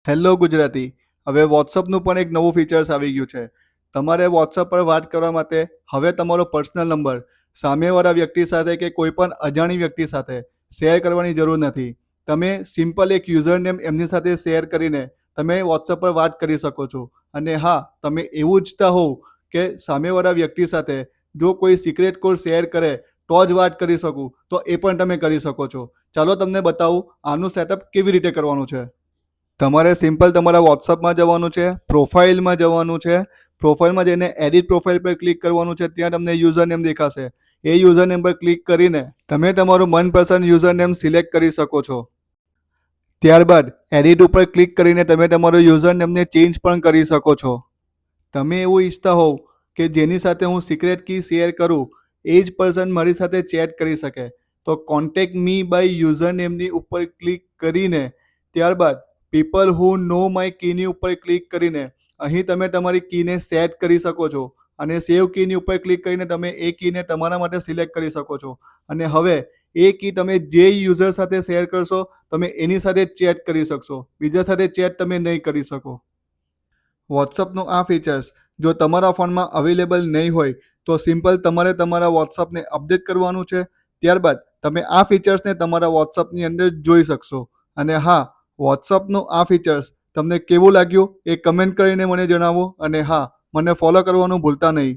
Hello Gujarati. હવે વોટ્સઅપનું પણ એક નવું ફીચર્સ આવી ગયું છે. તમારે વોટ્સઅપ પર વાત કરવા માટે હવે તમારો પર્સનલ નંબર સામેવાળા વ્યક્તિ સાથે કે કોઈ પણ અજાણી વ્યક્તિ સાથે શેર કરવાની જરૂર નથી. તમે સિમ્પલ એક યુઝર નેમ એમની સાથે શેર કરીને તમે વોટ્સઅપ પર વાત કરી શકો છો. અને હા, તમે એવું ઈચ્છતા હોવ કે સામેવાળા વ્યક્તિ સાથે જો કોઈ સિક્રેટ કોડ શેર કરે તો જ વાત કરી શકું, તો એ પણ તમે કરી શકો છો. ચાલો તમને બતાવું આનું સેટઅપ કેવી રીતે કરવાનું છે. તમારે સિમ્પલ તમારા વોટ્સઅપમાં જવાનું છે, પ્રોફાઇલમાં જવાનું છે. પ્રોફાઇલમાં જઈને એડિટ પ્રોફાઇલ પર ક્લિક કરવાનું છે. ત્યાં તમને યુઝર નેમ દેખાશે. એ યુઝર નેમ પર ક્લિક કરીને તમે તમારું મનપસંદ યુઝર નેમ સિલેક્ટ કરી શકો છો. ત્યારબાદ એડિટ ઉપર ક્લિક કરીને તમે તમારો યુઝર નેમને ચેન્જ પણ કરી શકો છો. તમે એવું ઈચ્છતા હોવ કે જેની સાથે હું સિક્રેટ કી શેર કરું એ જ પર્સન મારી સાથે ચેટ કરી શકે, તો કોન્ટેક્ટ મી બાય યુઝર નેમની ઉપર ક્લિક કરીને ત્યારબાદ પીપલ હુ નો માય કીની ઉપર ક્લિક કરીને અહીં તમે તમારી કીને સેટ કરી શકો છો. અને સેવ કીની ઉપર ક્લિક કરીને તમે એ કીને તમારા માટે સિલેક્ટ કરી શકો છો. અને હવે એ કી તમે જે યુઝર સાથે શેર કરશો તમે એની સાથે ચેટ કરી શકશો. બીજા સાથે ચેટ તમે નહીં કરી શકો. વોટ્સઅપનું આ ફીચર્સ જો તમારા ફોનમાં અવેલેબલ નહીં હોય તો સિમ્પલ તમારે તમારા વોટ્સઅપને અપડેટ કરવાનું છે. ત્યારબાદ તમે આ ફીચર્સને તમારા વોટ્સઅપની અંદર જોઈ શકશો. અને હા, વોટ્સઅપનું આ ફીચર્સ તમને કેવું લાગ્યું એ કમેન્ટ કરીને મને જણાવો. અને હા, મને ફોલો કરવાનું ભૂલતા નહીં.